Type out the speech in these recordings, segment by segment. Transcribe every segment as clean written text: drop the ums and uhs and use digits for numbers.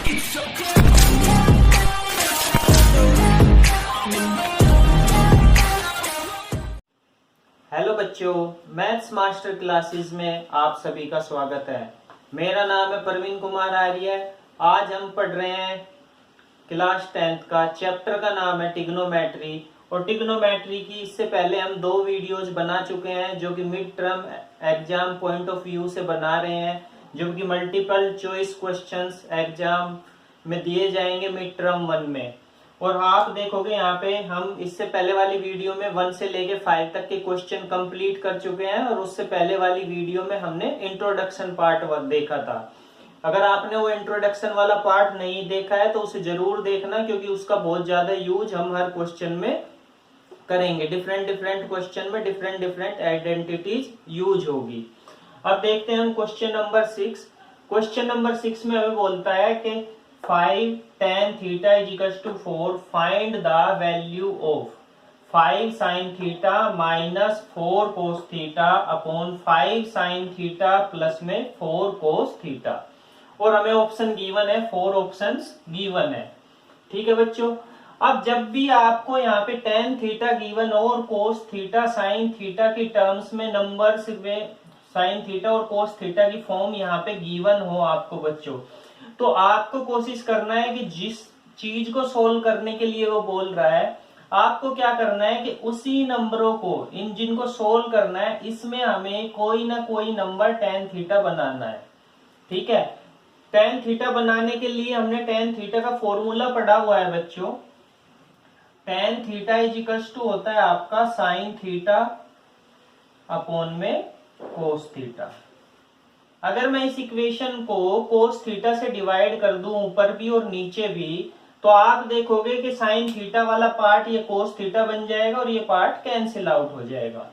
Hello बच्चों, maths master classes में आप सभी का स्वागत है। मेरा नाम है प्रवीण कुमार आर्य। आज हम पढ़ रहे हैं क्लास 10th का चैप्टर का नाम है ट्रिग्नोमेट्री। और ट्रिग्नोमेट्री की इससे पहले हम 2 वीडियोज बना चुके हैं जो कि mid term exam point of view से बना रहे हैं, जो कि मल्टीपल चॉइस क्वेश्चंस एग्जाम में दिए जाएंगे मिड टर्म 1 में। और आप देखोगे यहाँ पे हम इससे पहले वाली वीडियो में 1 से लेके 5 तक के क्वेश्चन कंप्लीट कर चुके हैं, और उससे पहले वाली वीडियो में हमने इंट्रोडक्शन पार्ट 1 देखा था। अगर आपने वो इंट्रोडक्शन वाला पार्ट नहीं देखा है तो उसे जरूर देखना, क्योंकि उसका बहुत ज्यादा यूज हम हर क्वेश्चन में करेंगे। डिफरेंट क्वेश्चन में डिफरेंट आइडेंटिटीज यूज होगी। अब देखते हैं हम क्वेश्चन नंबर 6। क्वेश्चन नंबर 6 में हमें बोलता है कि 5 tan theta is equals to 4, find the value of 5 sin theta minus 4 cos theta upon 5 sin theta plus में 4 cos theta। और हमें ऑप्शन गिवन है, 4 ऑप्शंस गिवन है। ठीक है बच्चों। अब जब भी आपको यहाँ पे tan थीटा गिवन हो और cos थीटा sin थीटा की टर्म्स में नंबर्स में sin थीटा और cos थीटा की फॉर्म यहाँ पे गिवन हो आपको बच्चों, तो आपको कोशिश करना है कि जिस चीज को सोल्व करने के लिए वो बोल रहा है, आपको क्या करना है कि उसी नंबरों को, इन जिनको सोल्व करना है, इसमें हमें कोई ना कोई नंबर tan थीटा बनाना है। ठीक है। tan थीटा बनाने के लिए हमने tan थीटा का फॉर्मूला पढ़ा हुआ है बच्चों। tan theta is equals to होता है आपका sin थीटा अपॉन में cos थीटा। अगर मैं इस इक्वेशन को cos थीटा से डिवाइड कर दूं ऊपर भी और नीचे भी, तो आप देखोगे कि sin थीटा वाला पार्ट ये cos थीटा बन जाएगा और ये पार्ट कैंसिल आउट हो जाएगा।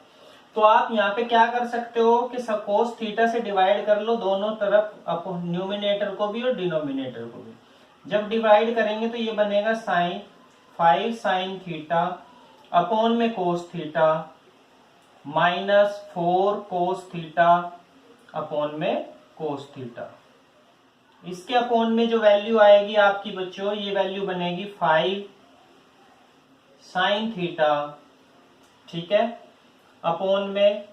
तो आप यहाँ पे क्या कर सकते हो कि cos थीटा से डिवाइड कर लो दोनों तरफ, न्यूमिनेटर को भी और डिनोमिनेटर को भी। जब डिवाइड करेंगे तो ये बनेगा 5 sin थीटा अपॉन में cos theta minus 4 cos theta upon में cos थीटा। इसके अपॉन में जो वैल्यू आएगी आपकी बच्चों, ये वैल्यू बनेगी 5 sin थीटा, ठीक है, अपॉन में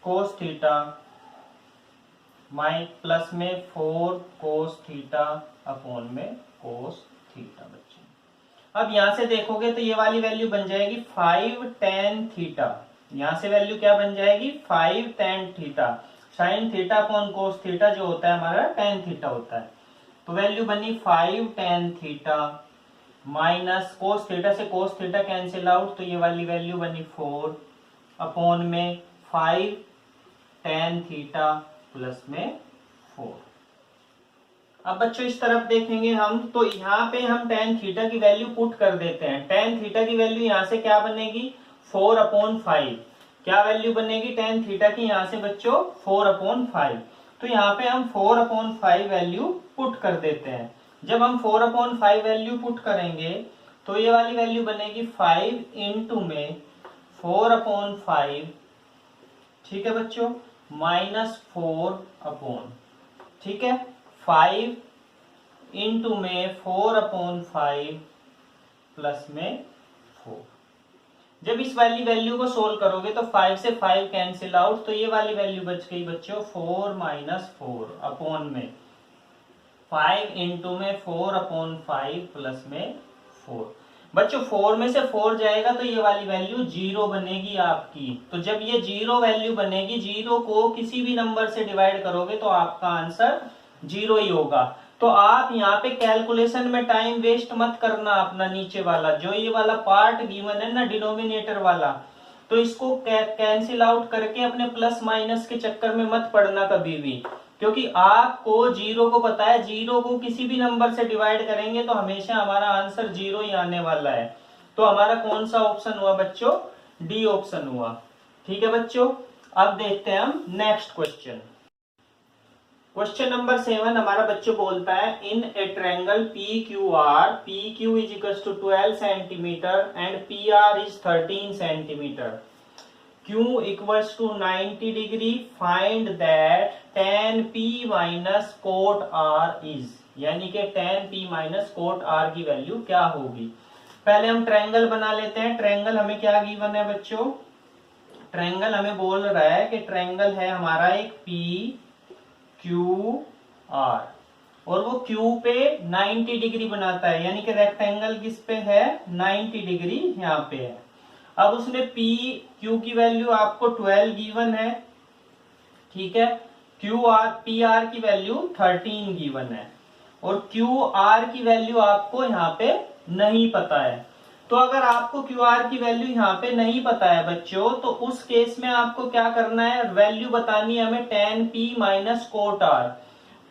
cos थीटा प्लस में 4 cos थीटा अपॉन में cos थीटा बच्चों। अब यहां से देखोगे तो ये वाली वैल्यू बन जाएगी 5 tan थीटा। यहां से वैल्यू क्या बन जाएगी 5 tan theta. Sine theta upon cos theta जो होता है हमारा tan थीटा होता है। तो वैल्यू बनी 5 tan theta minus cos theta से कोस थीटा कैंसिल आउट, तो ये वाली वैल्यू बनी 4 अपॉन में 5 tan थीटा प्लस में 4। अब बच्चों इस तरफ देखेंगे हम, तो यहाँ पे हम tan थीटा की वैल्यू पुट कर देते हैं। tan थीटा की वैल्यू यहाँ से क्या बनेगी 4 अपॉन 5। क्या वैल्यू बनेगी tan थीटा की यहाँ से बच्चों 4 अपॉन 5। तो यहाँ पे हम 4 अपॉन 5 वैल्यू पुट कर देते हैं। जब हम 4 अपॉन 5 वैल्यू पुट करेंगे तो ये वाली वैल्यू बनेगी 5 इंटू में 4 अपॉन 5, ठीक है बच्चों, माइनस 4 अपॉन, ठीक है, 5 इंटू में 4 अपॉन 5 प्लस में 4। जब इस वाली वैल्यू को सोल्व करोगे तो 5 से 5 कैंसिल आउट, तो ये वाली वैल्यू बच गई बच्चों 4 माइनस 4 अपॉन में 5 इंटू में 4 अपॉन 5 प्लस में 4। बच्चों 4 में से 4 जाएगा तो ये वाली वैल्यू 0 बनेगी आपकी। तो जब ये 0 वैल्यू बनेगी, 0 को किसी भी नंबर से डिवाइड करोगे तो आपका आंसर 0 ही होगा। तो आप यहाँ पे कैलकुलेशन में टाइम वेस्ट मत करना अपना। नीचे वाला जो ये वाला पार्ट गिवन है ना डिनोमिनेटर वाला, तो इसको कैंसिल आउट करके अपने प्लस माइनस के चक्कर में मत पड़ना कभी भी, क्योंकि आपको 0 को पता है 0 को किसी भी नंबर से डिवाइड करेंगे तो हमेशा हमारा आंसर 0 ही आने वाला है। तो हमारा कौन सा ऑप्शन हुआ बच्चों, डी ऑप्शन हुआ। ठीक है बच्चों। अब देखते हैं हम नेक्स्ट क्वेश्चन। क्वेश्चन नंबर 7 हमारा बच्चों बोलता है in a triangle PQ is equal to 12 centimetre and PR is 13 centimetre. Q equals to 90 degree, find that tan P minus cot R is, यानी कि tan P minus cot R की value क्या होगी। पहले हम ट्रायंगल बना लेते हैं। ट्रायंगल हमें क्या गिवन है बच्चों, ट्रायंगल हमें बोल रहा है कि ट्रायंगल है हमारा एक P Q R, और वो Q पे 90 डिग्री बनाता है, यानी कि रेक्टेंगल किस पे है, 90 डिग्री यहाँ पे है। अब उसने P Q की वैल्यू आपको 12 गिवन है, ठीक है, P R की वैल्यू 13 गिवन है, और Q R की वैल्यू आपको यहाँ पे नहीं पता है। तो अगर आपको Q R की वैल्यू यहाँ पे नहीं पता है बच्चों, तो उस केस में आपको क्या करना है, वैल्यू बतानी है हमें tan P minus cot R।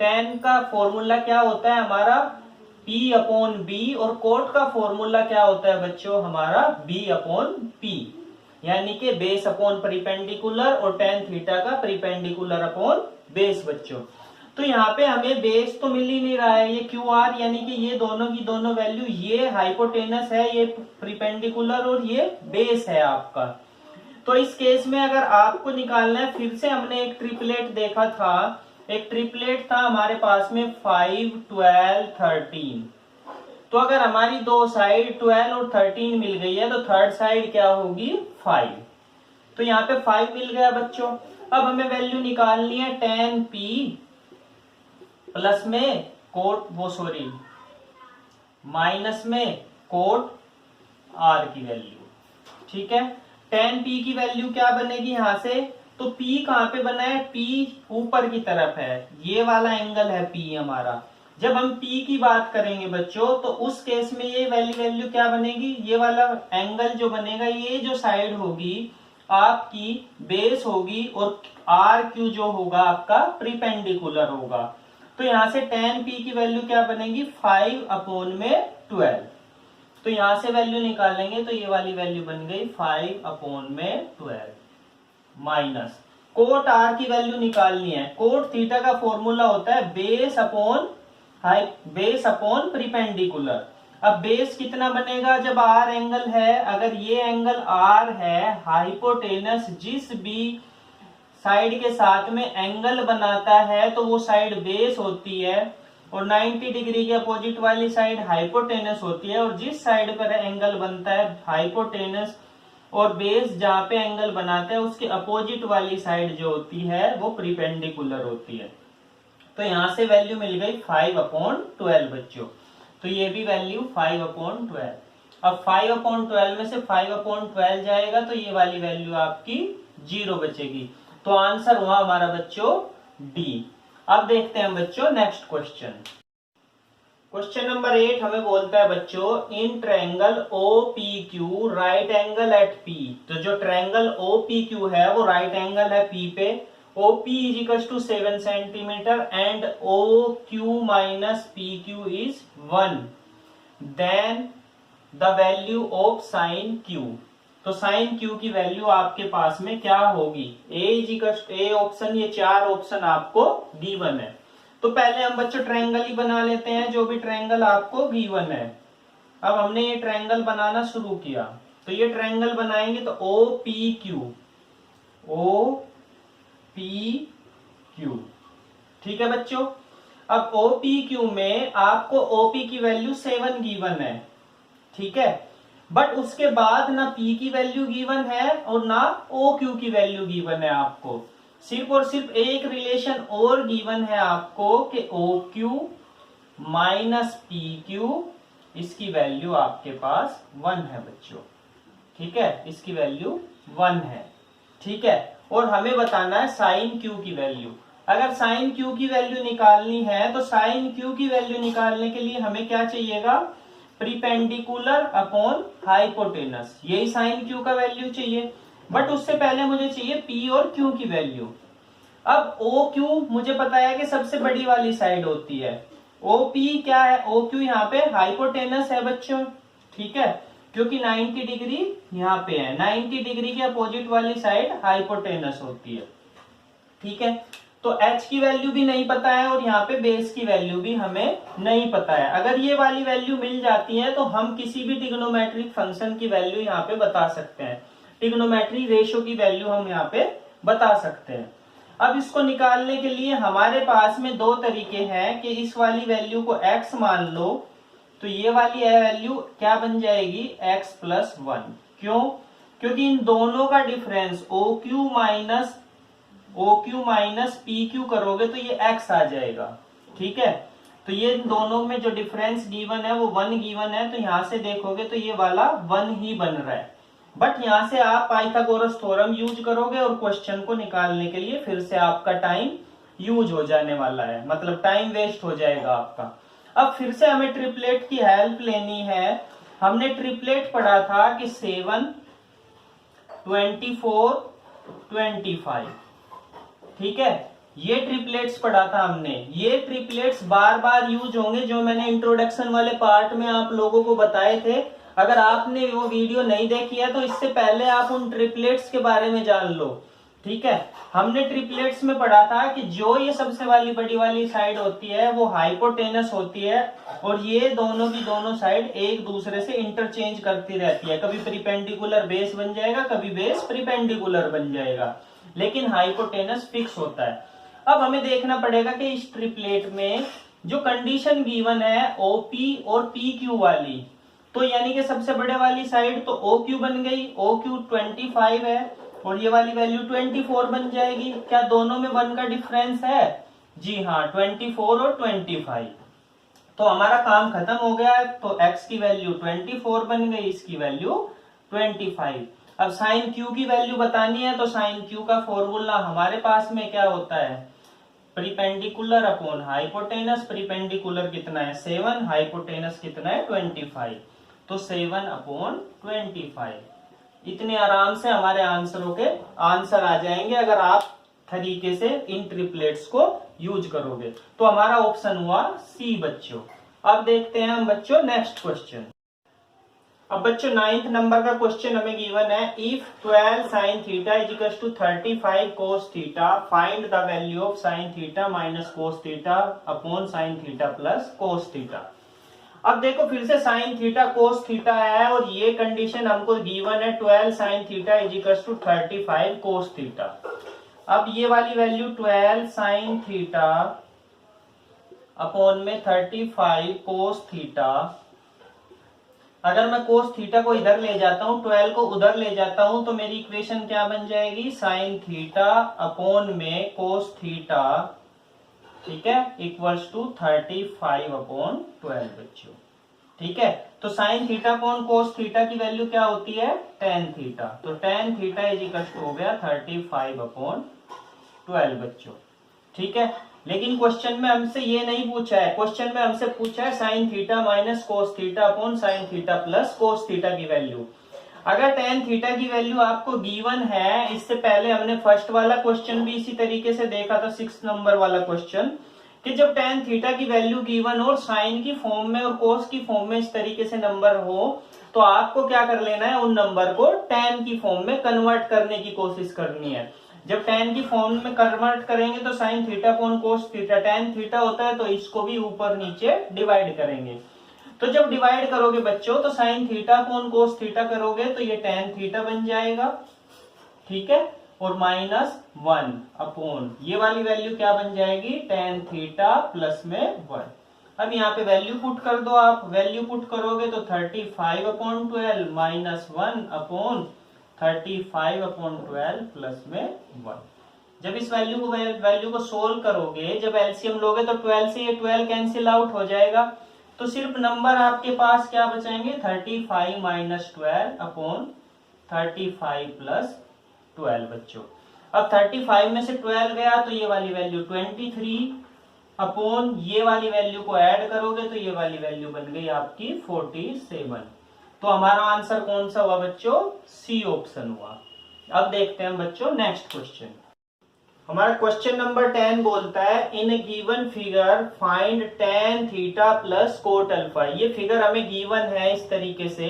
tan का फॉर्मूला क्या होता है हमारा P अपॉन B, और कोट का फॉर्मूला क्या होता है बच्चों हमारा B अपॉन P, यानी कि बेस अपॉन परिपेंडिकुलर और tan थीटा का परिपेंडिकुलर अपॉन बेस बच्चों। तो यहाँ पे हमें बेस तो मिल ही नहीं रहा है, ये QR यानी कि ये दोनों की दोनों वैल्यू, ये हाइपोटेनस है, ये परिपेंडिकुलर और ये बेस है आपका। तो इस केस में अगर आपको निकालना है, फिर से हमने एक ट्रिपलेट देखा था, एक ट्रिपलेट था हमारे पास में 5, 12, 13। तो अगर हमारी दो साइड 12 और 13 मिल गई है, तो थर्ड साइड क्या होगी 5। तो यहाँ पे 5 मिल गया बच्चों। अब हमें वैल्यू निकालनी है tan P प्लस में कोट माइनस में कोट R की वैल्यू, ठीक है। tan P की वैल्यू क्या बनेगी यहाँ से, तो P कहाँ पे बना है, P ऊपर की तरफ है, ये वाला एंगल है P हमारा। जब हम P की बात करेंगे बच्चों, तो उस केस में ये वैल्यू क्या बनेगी, ये वाला एंगल जो बनेगा, ये जो साइड होगी आपकी बेस होगी, और RQ जो होगा आपका प्रीपेंडिकुलर होगा। तो यहाँ से tan P की वैल्यू क्या बनेगी 5 अपॉन में 12। तो यहां से वैल्यू निकालेंगे तो ये वाली वैल्यू बन गई 5 अपॉन में 12 माइनस कोट R की वैल्यू निकालनी है। कोट थीटा का फॉर्मूला होता है बेस अपॉन प्रीपेंडिकुलर। अब बेस कितना बनेगा, जब R एंगल है, अगर ये एंगल R है, हाइपोटेनस जिस भी साइड के साथ में एंगल बनाता है तो वो साइड बेस होती है, और 90 डिग्री के अपोजिट वाली साइड हाइपोटेनस होती है, और जिस साइड पर एंगल बनता है हाइपोटेनस और बेस जहां पे एंगल बनाते हैं उसके अपोजिट वाली साइड जो होती है वो प्रीपेंडिकुलर होती है। तो यहां से वैल्यू मिल गई 5 अपॉन 12 बच्चों। तो ये भी वैल्यू 5 अपॉन 12। अब 5 अपॉन 12 में से 5 अपॉन 12 जाएगा तो ये वाली वैल्यू आपकी 0 बचेगी। तो आंसर हुआ हमारा बच्चों डी। अब देखते हैं बच्चों नेक्स्ट क्वेश्चन। क्वेश्चन नंबर 8 हमें बोलता है बच्चों, in triangle OPQ right angle at P। तो जो ट्रायंगल OPQ है वो राइट एंगल है P पे। OP is equal to 7 centimetre and OQ minus PQ is 1, then the value of sine Q। तो साइन Q की वैल्यू आपके पास में क्या होगी, ए ऑप्शन, ये 4 ऑप्शन आपको गिवन है। तो पहले हम बच्चों ट्रायंगल ही बना लेते हैं, जो भी ट्रायंगल आपको गिवन है। अब हमने ये ट्रायंगल बनाना शुरू किया, तो ये ट्रायंगल बनाएंगे तो OPQ, ठीक है बच्चों। अब OPQ में आपको OP की वैल्यू 7 गिवन है, ठीक है, बट उसके बाद ना P की वैल्यू गिवन है और ना OQ की वैल्यू गिवन है। आपको सिर्फ और सिर्फ एक रिलेशन और गिवन है आपको कि OQ माइनस PQ, इसकी वैल्यू आपके पास 1 है बच्चों, ठीक है, इसकी वैल्यू 1 है, ठीक है। और हमें बताना है साइन Q की वैल्यू। अगर साइन Q की वैल्यू निकालनी है तो साइन Q की वैल्यू निकालने के लिए हमें क्या चाहिएगा, प्रीपेंडिकुलर अपॉन हाइपोटेनस, यही साइन Q का वैल्यू चाहिए। बट उससे पहले मुझे चाहिए P और Q की वैल्यू। अब OQ मुझे पता है कि सबसे बड़ी वाली साइड होती है, OP क्या है, OQ यहाँ पे हाइपोटेनस है बच्चों, ठीक है, क्योंकि 90 डिग्री यहाँ पे है, 90 डिग्री के अपोजिट वाली साइड हाइपोटेनस होती है, ठीक है। तो H की वैल्यू भी नहीं पता है और यहाँ पे बेस की वैल्यू भी हमें नहीं पता है। अगर ये वाली वैल्यू मिल जाती है तो हम किसी भी ट्रिग्नोमेट्रिक फंक्शन की वैल्यू यहाँ पे बता सकते हैं। ट्रिग्नोमेट्री रेशियो की वैल्यू हम यहाँ पे बता सकते हैं। अब इसको निकालने के लिए हमारे पास में दो तरीके हैं कि इस वाली वैल्यू को x मान लो तो ये वाली वैल्यू क्या बन जाएगी x+1। क्यों? क्योंकि इन दोनों का डिफरेंस OQ माइनस PQ करोगे तो ये x आ जाएगा। ठीक है, तो ये दोनों में जो डिफरेंस गिवन है वो 1 गिवन है, तो यहां से देखोगे तो ये वाला 1 ही बन रहा है। बट यहां से आप पाइथागोरस थ्योरम यूज करोगे और क्वेश्चन को निकालने के लिए फिर से आपका टाइम यूज हो जाने वाला है, मतलब टाइम वेस्ट हो जाएगा आपका। अब फिर से हमें ट्रिपलेट की हेल्प लेनी है। हमने ट्रिपलेट पढ़ा था कि 7, 24, 25। ठीक है, ये ट्रिपलेट्स पढ़ा था हमने। ये ट्रिपलेट्स बार बार यूज होंगे, जो मैंने इंट्रोडक्शन वाले पार्ट में आप लोगों को बताए थे। अगर आपने वो वीडियो नहीं देखी है तो इससे पहले आप उन ट्रिपलेट्स के बारे में जान लो। ठीक है, हमने ट्रिपलेट्स में पढ़ा था कि जो ये सबसे वाली बड़ी वाली साइड होती है वो हाइपोटेनस होती है और ये दोनों की दोनों साइड एक दूसरे से इंटरचेंज करती रहती है। कभी परपेंडिकुलर बेस बन जाएगा, कभी बेस परपेंडिकुलर बन जाएगा, लेकिन हाइपोटेनस फिक्स होता है। अब हमें देखना पड़ेगा कि इस ट्रिपलेट में जो कंडीशन गिवन है OP और PQ वाली, तो यानी कि सबसे बड़े वाली साइड तो OQ बन गई, OQ 25 है और ये वाली वैल्यू 24 बन जाएगी। क्या दोनों में 1 का डिफरेंस है? जी हाँ, 24 और 25। तो हमारा काम खत्म हो गया है। तो x की वैल्यू 24 बन गई, इसकी वैल्यू 25। अब साइन Q की वैल्यू बतानी है तो साइन Q का फॉर्मूला हमारे पास में क्या होता है? परिपेंडिकुलर अपॉन हाइपोटेनस। परिपेंडिकुलर कितना है? 7, हाइपोटेनस कितना है? 25। तो 7/25। इतने आराम से हमारे आंसरों के आंसर आ जाएंगे अगर आप तरीके से इन ट्रिपलेट्स को यूज करोगे। तो हमारा ऑप्शन हुआ सी बच्चों। अब देखते हैं हम बच्चों नेक्स्ट क्वेश्चन। अब बच्चों 9th नंबर का क्वेश्चन हमें गिवन है, if 12 sin theta is equal to 35 cos theta, find the value of sin theta minus cos theta upon sin theta plus cos theta. अब देखो फिर से sin थीटा cos थीटा है और ये कंडीशन हमको गिवन है 12 sin theta is equal to 35 cos theta. अब ये वाली वैल्यू 12 sin थीटा अपॉन में 35 cos थीटा, अगर मैं cos थीटा को इधर ले जाता हूं, 12 को उधर ले जाता हूं, तो मेरी इक्वेशन क्या बन जाएगी? sin थीटा अपॉन में cos थीटा, ठीक है, इक्वल्स टू 35/12 बच्चों। ठीक है, तो sin theta upon cos theta की वैल्यू क्या होती है? tan theta. तो tan theta is equal to हो गया 35/12 बच्चों। ठीक है, लेकिन क्वेश्चन में हमसे ये नहीं पूछा है। क्वेश्चन में हमसे पूछा है sin theta minus cos theta upon sin theta plus cos theta की वैल्यू। अगर tan थीटा की वैल्यू आपको गिवन है, इससे पहले हमने फर्स्ट वाला क्वेश्चन भी इसी तरीके से देखा था, 6 नंबर वाला क्वेश्चन, कि जब tan थीटा की वैल्यू गिवन हो और sin की फॉर्म में और cos की फॉर्म में इस तरीके से नंबर हो, तो आपको क्या कर लेना है? उन नंबर को tan की फॉर्म में कन्वर्ट करने की कोशिश करनी है। जब tan की फॉर्म में कन्वर्ट करेंगे तो sin theta upon cos theta, tan theta होता है तो इसको भी ऊपर नीचे डिवाइड करेंगे। तो जब डिवाइड करोगे बच्चों तो sin theta upon cos theta करोगे तो ये tan थीटा बन जाएगा। ठीक है, और -1 अपॉन ये वाली वैल्यू क्या बन जाएगी? tan थीटा प्लस में 1। अब यहाँ पे वैल्यू पुट कर दो आप। वैल्यू पुट करोगे तो 35/12 माइनस 1 अपॉन 35/12 प्लस में 1। जब इस वैल्यू को सोल्व करोगे, जब एलसीएम लोगे तो 12 से ये 12 कैंसिल आउट हो जाएगा, तो सिर्फ नंबर आपके पास क्या बचेंगे? 35 माइनस 12 अपॉन 35 प्लस 12 बच्चों। अब 35 में से 12 गया तो ये वाली वैल्यू 23 अपॉन ये वाली वैल्यू को ऐड करोगे तो ये वाली वैल्यू बन गई आपकी 47। तो हमारा आंसर कौन सा हुआ बच्चों? सी ऑप्शन हुआ। अब देखते हैं बच्चों नेक्स्ट क्वेश्चन। हमारा क्वेश्चन नंबर 10 बोलता है, in given figure find tan theta plus coat alpha. ये फिगर हमें गिवन है इस तरीके से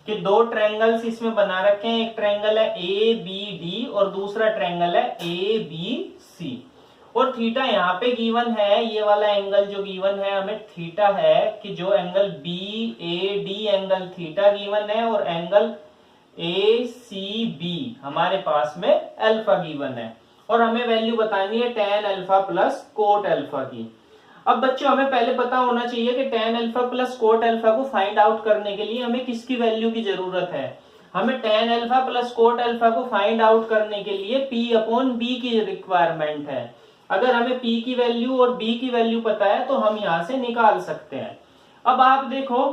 कि दो ट्रायंगल्स इसमें बना रखे हैं। एक ट्रायंगल है ABD और दूसरा ट्रायंगल है ABC, और थीटा यहाँ पे गिवन है। ये वाला एंगल जो गिवन है हमें थीटा है, कि जो angle BAD angle theta given है और एंगल ए सी बी हमारे पास में अल्फा गिवन है और हमें वैल्यू बतानी है tan alpha plus coat alpha की। अब बच्चों हमें पहले पता होना चाहिए कि tan alpha plus coat alpha को फाइंड आउट करने के लिए हमें किसकी वैल्यू की जरूरत है। हमें tan alpha plus coat alpha को फाइंड आउट करने के लिए p अपॉन b की रिक्वायरमेंट है। अगर हमें p की वैल्यू और b की वैल्यू पता है तो हम यहां से निकाल सकते हैं। अब आप देखो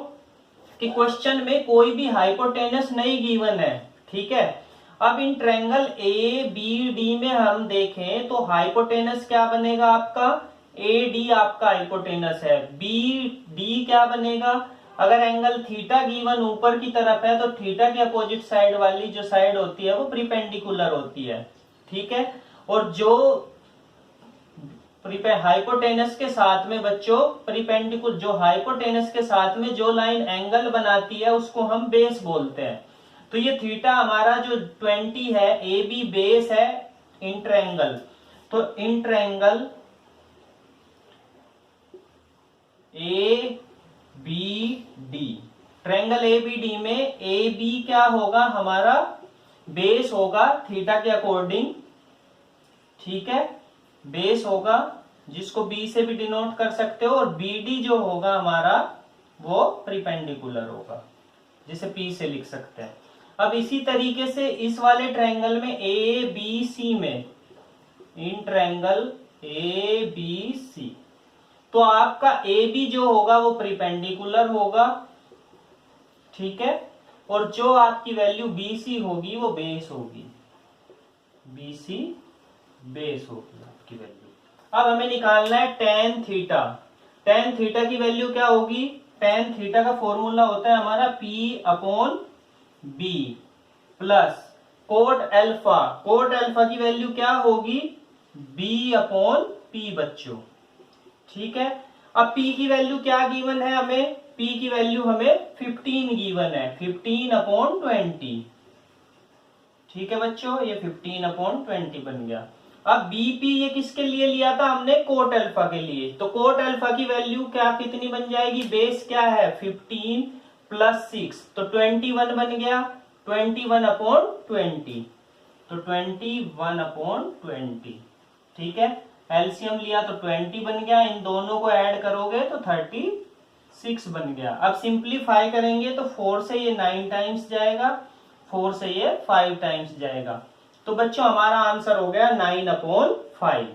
कि क्वेश्चन में कोई भी हाइपोटेनस नहीं गिवन है, ठीक है। अब in triangle A B D में हम देखें तो हाइपोटेनस क्या बनेगा आपका, ए डी आपका हाइपोटेनस है, बी डी क्या बनेगा, अगर एंगल थीटा गिवन ऊपर की तरफ है तो थीटा के अपोजिट साइड वाली जो साइड होती है वो प्रीपेंडिकुलर होती है, ठीक है। और जो हाइपोटेनस के साथ में बच्चों प्रीपेंडिकुलर, जो हाइपोटेनस के साथ में जो लाइन एंगल बनाती है उसको हम बेस बोलते हैं। तो ये थीटा हमारा जो 20 है, ए बी बेस है इन ट्रायंगल, तो in triangle A B D, triangle A B D में ए बी क्या होगा, हमारा बेस होगा थीटा के अकॉर्डिंग, ठीक है, बेस होगा जिसको बी से भी डिनोट कर सकते हो, और बी डी जो होगा हमारा वो प्रीपेंडिकुलर होगा जिसे पी से लिख सकते हैं। अब इसी तरीके से इस वाले ट्रायंगल में ए बी सी में, इन ट्रायंगल ए बी सी, तो आपका ए बी जो होगा वो प्रीपेंडिकुलर होगा, ठीक है, और जो आपकी वैल्यू बी सी होगी वो बेस होगी, बी सी बेस होगी आपकी वैल्यू। अब हमें निकालना है tan थीटा। tan थीटा की वैल्यू क्या होगी, tan थीटा का फॉर्मूला होता है हमारा P upon B plus coat alpha, coat alpha की वैल्यू क्या होगी, B अपॉन P बच्चों, ठीक है। अब P की वैल्यू क्या गिवन है हमें, P की वैल्यू हमें 15 गिवन है, 15 अपॉन 20, ठीक है बच्चों, ये 15 अपॉन 20 बन गया। अब बीपी ये किसके लिए लिया था हमने, कोट अल्फा के लिए, तो कोट अल्फा की वैल्यू क्या कितनी बन जाएगी, बेस क्या है 15 प्लस 6 तो 21 बन गया, 21 अपॉन 20, तो 21 अपॉन 20, ठीक है। एलसीएम लिया तो 20 बन गया, इन दोनों को ऐड करोगे तो 36 बन गया। अब सिंप्लीफाई करेंगे तो 4 से ये 9 टाइम्स जाएगा, 4 से ये 5 टाइम्स जाएगा, तो बच्चों हमारा आंसर हो गया 9 अपॉन 5।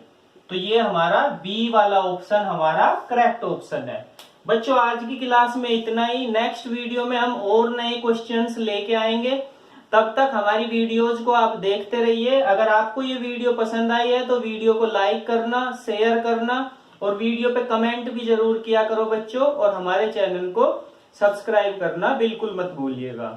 तो ये हमारा बी वाला ऑप्शन हमारा करेक्ट ऑप्शन है। बच्चों आज की क्लास में इतना ही, नेक्स्ट वीडियो में हम और नए क्वेश्चंस लेके आएंगे, तब तक हमारी वीडियोज को आप देखते रहिए। अगर आपको ये वीडियो पसंद आई है तो वीडियो को लाइक करना, शेयर करना और वीडियो पे कमेंट भी जरूर किया करो बच्चों, और हमारे चैनल को सब्सक्राइब करना बिल्कुल मत भूलिएगा।